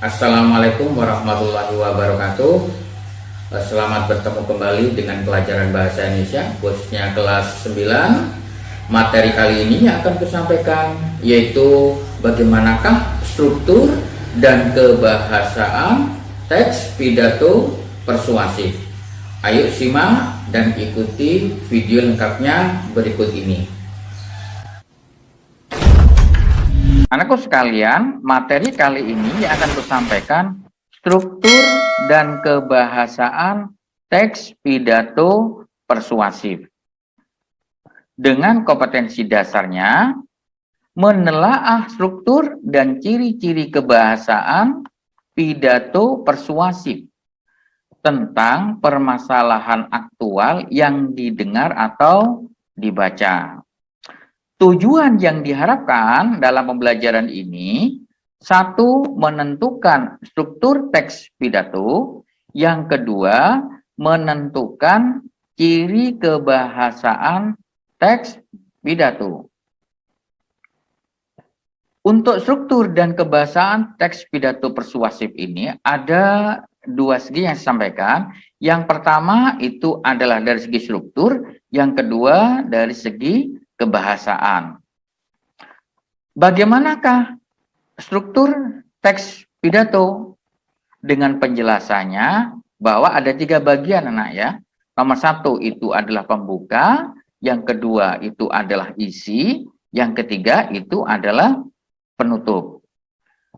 Assalamualaikum warahmatullahi wabarakatuh. Selamat bertemu kembali dengan pelajaran bahasa Indonesia, khususnya kelas 9. Materi kali ini yang akan kusampaikan yaitu bagaimanakah struktur dan kebahasaan teks pidato persuasif. Ayo simak dan ikuti video lengkapnya berikut ini. Anakku sekalian, materi kali ini akan kusampaikan struktur dan kebahasaan teks pidato persuasif. Dengan kompetensi dasarnya, menelaah struktur dan ciri-ciri kebahasaan pidato persuasif tentang permasalahan aktual yang didengar atau dibaca. Tujuan yang diharapkan dalam pembelajaran ini, satu, menentukan struktur teks pidato. Yang kedua, menentukan ciri kebahasaan teks pidato. Untuk struktur dan kebahasaan teks pidato persuasif ini ada dua segi yang saya sampaikan. Yang pertama itu adalah dari segi struktur, yang kedua dari segi kebahasaan. Bagaimanakah struktur teks pidato? Dengan penjelasannya bahwa ada 3 bagian anak ya. Nomor 1 itu adalah pembuka, yang kedua itu adalah isi, yang ketiga itu adalah penutup.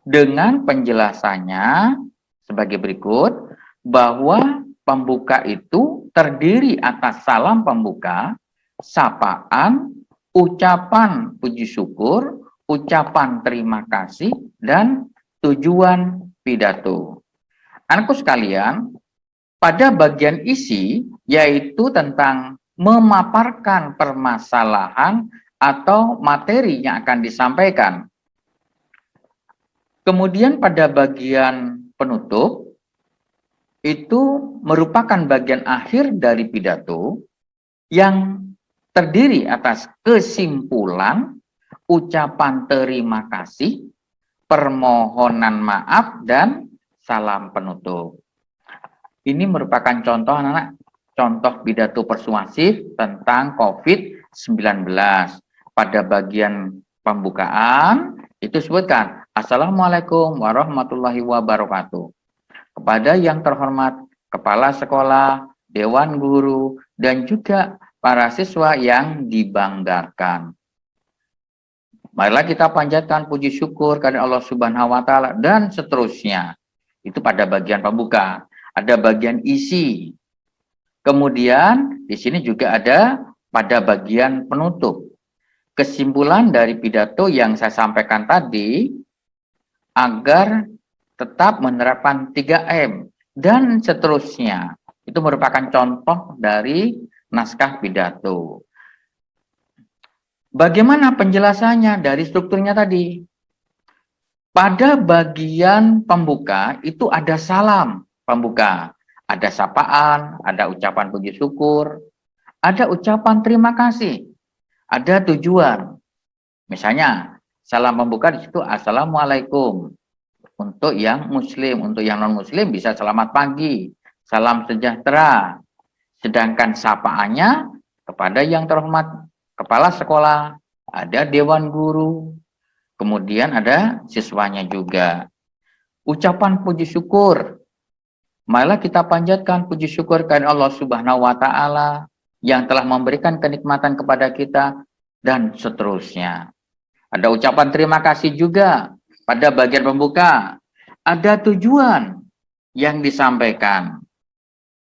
Dengan penjelasannya sebagai berikut, bahwa pembuka itu terdiri atas salam pembuka, sapaan, ucapan puji syukur, ucapan terima kasih, dan tujuan pidato. Anakku sekalian, pada bagian isi, yaitu tentang memaparkan permasalahan atau materi yang akan disampaikan. Kemudian pada bagian penutup, itu merupakan bagian akhir dari pidato yang terdiri atas kesimpulan, ucapan terima kasih, permohonan maaf, dan salam penutup. Ini merupakan contoh anak-anak, contoh pidato persuasif tentang COVID-19. Pada bagian pembukaan, itu sebutkan, Assalamualaikum warahmatullahi wabarakatuh. Kepada yang terhormat Kepala Sekolah, Dewan Guru, dan juga para siswa yang dibanggakan. Marilah kita panjatkan puji syukur kepada Allah Subhanahu wa Ta'ala, dan seterusnya. Itu pada bagian pembuka. Ada bagian isi. Kemudian di sini juga ada pada bagian penutup. Kesimpulan dari pidato yang saya sampaikan tadi, agar tetap menerapkan 3M, dan seterusnya. Itu merupakan contoh dari naskah pidato. Bagaimana penjelasannya dari strukturnya tadi? Pada bagian pembuka itu ada salam pembuka, ada sapaan, ada ucapan puji syukur, ada ucapan terima kasih, ada tujuan. Misalnya, salam pembuka di situ Assalamualaikum. Untuk yang muslim, untuk yang non-muslim bisa selamat pagi, salam sejahtera. Sedangkan sapaannya kepada yang terhormat Kepala Sekolah, ada Dewan Guru, kemudian ada siswanya juga. Ucapan puji syukur, malah kita panjatkan puji syukur kepada Allah Subhanahu wa Ta'ala yang telah memberikan kenikmatan kepada kita, dan seterusnya. Ada ucapan terima kasih juga pada bagian pembuka. Ada tujuan yang disampaikan.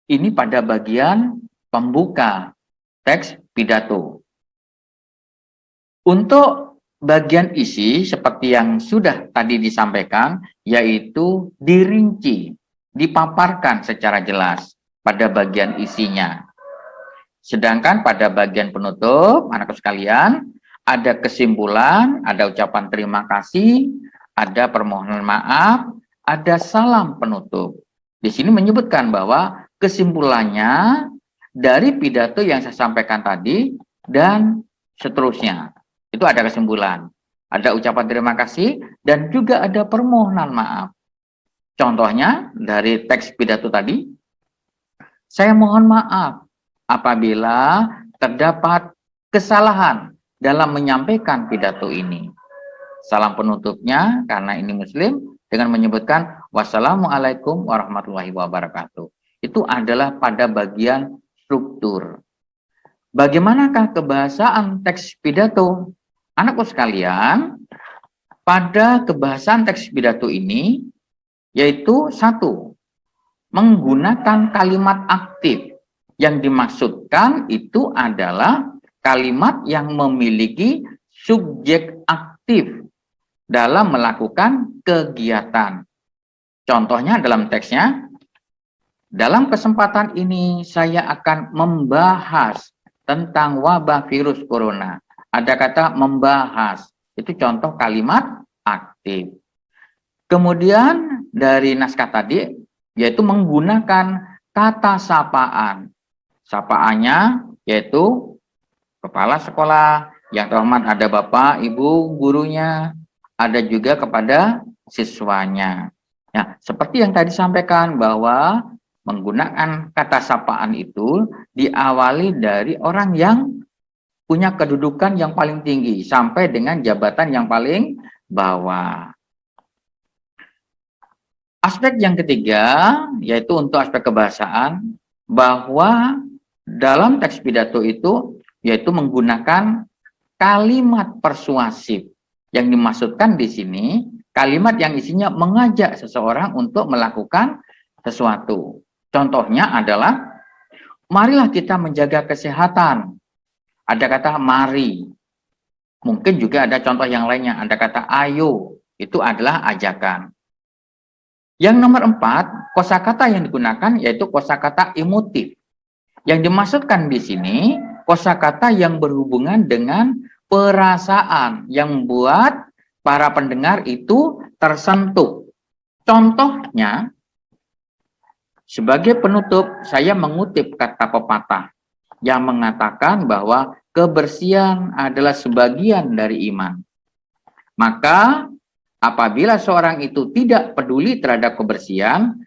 Ini pada bagian pembuka teks pidato. Untuk bagian isi seperti yang sudah tadi disampaikan, yaitu dirinci, dipaparkan secara jelas pada bagian isinya. Sedangkan pada bagian penutup, anakku sekalian, ada kesimpulan, ada ucapan terima kasih, ada permohonan maaf, ada salam penutup. Di sini menyebutkan bahwa kesimpulannya dari pidato yang saya sampaikan tadi dan seterusnya. Itu ada kesimpulan. Ada ucapan terima kasih dan juga ada permohonan maaf. Contohnya dari teks pidato tadi, saya mohon maaf apabila terdapat kesalahan dalam menyampaikan pidato ini. Salam penutupnya, karena ini Muslim, dengan menyebutkan wassalamualaikum warahmatullahi wabarakatuh. Itu adalah pada bagian struktur. Bagaimanakah kebahasaan teks pidato? Anakku sekalian, pada kebahasaan teks pidato ini, yaitu satu, menggunakan kalimat aktif. Yang dimaksudkan itu adalah kalimat yang memiliki subjek aktif dalam melakukan kegiatan. Contohnya dalam teksnya, dalam kesempatan ini saya akan membahas tentang wabah virus corona. Ada kata membahas, itu contoh kalimat aktif. Kemudian dari naskah tadi, yaitu menggunakan kata sapaan. Sapaannya yaitu kepala sekolah, yang terhormat ada bapak, ibu, gurunya, ada juga kepada siswanya. Ya, seperti yang tadi sampaikan bahwa menggunakan kata sapaan itu diawali dari orang yang punya kedudukan yang paling tinggi sampai dengan jabatan yang paling bawah. Aspek yang ketiga, yaitu untuk aspek kebahasaan, bahwa dalam teks pidato itu, yaitu menggunakan kalimat persuasif. Yang dimaksudkan di sini, kalimat yang isinya mengajak seseorang untuk melakukan sesuatu. Contohnya adalah, marilah kita menjaga kesehatan. Ada kata mari. Mungkin juga ada contoh yang lainnya, ada kata ayo. Itu adalah ajakan. Yang nomor 4, kosakata yang digunakan yaitu kosakata emotif. Yang dimaksudkan di sini kosakata yang berhubungan dengan perasaan yang membuat para pendengar itu tersentuh. Contohnya, sebagai penutup saya mengutip kata pepatah yang mengatakan bahwa kebersihan adalah sebagian dari iman. Maka apabila seorang itu tidak peduli terhadap kebersihan,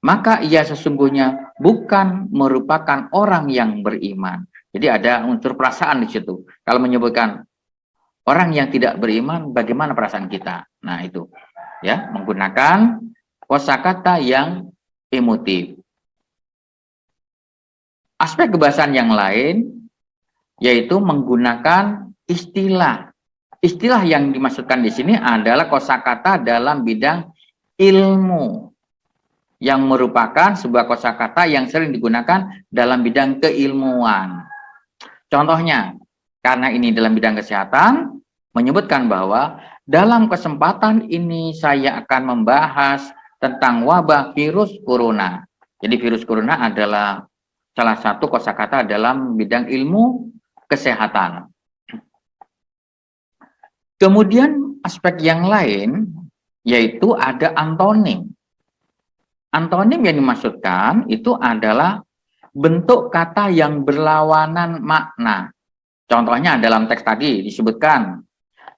maka ia sesungguhnya bukan merupakan orang yang beriman. Jadi ada unsur perasaan di situ. Kalau menyebutkan orang yang tidak beriman, bagaimana perasaan kita? Nah itu, ya, menggunakan kosakata yang emotif. Aspek kebahasaan yang lain, yaitu menggunakan istilah. Istilah yang dimaksudkan di sini adalah kosakata dalam bidang ilmu, yang merupakan sebuah kosakata yang sering digunakan dalam bidang keilmuan. Contohnya, karena ini dalam bidang kesehatan, menyebutkan bahwa dalam kesempatan ini saya akan membahas tentang wabah virus corona. Jadi virus corona adalah salah satu kosakata dalam bidang ilmu kesehatan. Kemudian aspek yang lain, yaitu ada antonim. Antonim yang dimaksudkan itu adalah bentuk kata yang berlawanan makna. Contohnya dalam teks tadi disebutkan,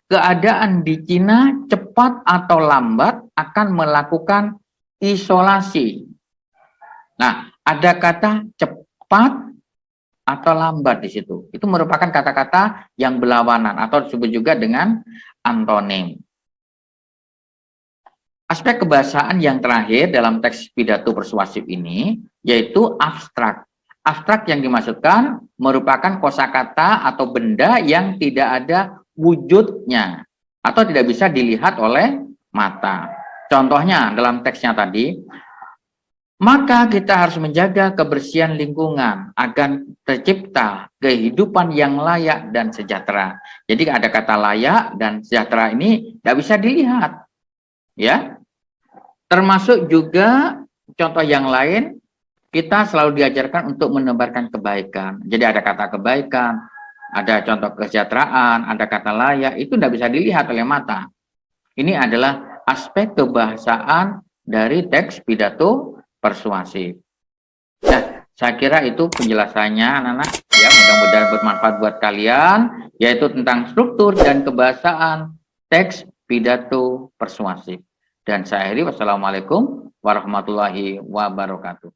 keadaan di Cina cepat atau lambat akan melakukan isolasi. Nah, ada kata cepat atau lambat di situ. Itu merupakan kata-kata yang berlawanan atau disebut juga dengan antonim. Aspek kebahasaan yang terakhir dalam teks pidato persuasif ini yaitu abstrak. Abstrak yang dimaksudkan merupakan kosakata atau benda yang tidak ada wujudnya atau tidak bisa dilihat oleh mata. Contohnya dalam teksnya tadi, maka kita harus menjaga kebersihan lingkungan agar tercipta kehidupan yang layak dan sejahtera. Jadi ada kata layak dan sejahtera ini tidak bisa dilihat. Ya, termasuk juga contoh yang lain, kita selalu diajarkan untuk menebarkan kebaikan. Jadi ada kata kebaikan, ada contoh kesejahteraan, ada kata layak, itu tidak bisa dilihat oleh mata. Ini adalah aspek kebahasaan dari teks pidato persuasif. Nah, saya kira itu penjelasannya anak-anak, ya, mudah-mudahan bermanfaat buat kalian, yaitu tentang struktur dan kebahasaan teks pidato persuasif. Dan saya akhiri, wassalamualaikum warahmatullahi wabarakatuh.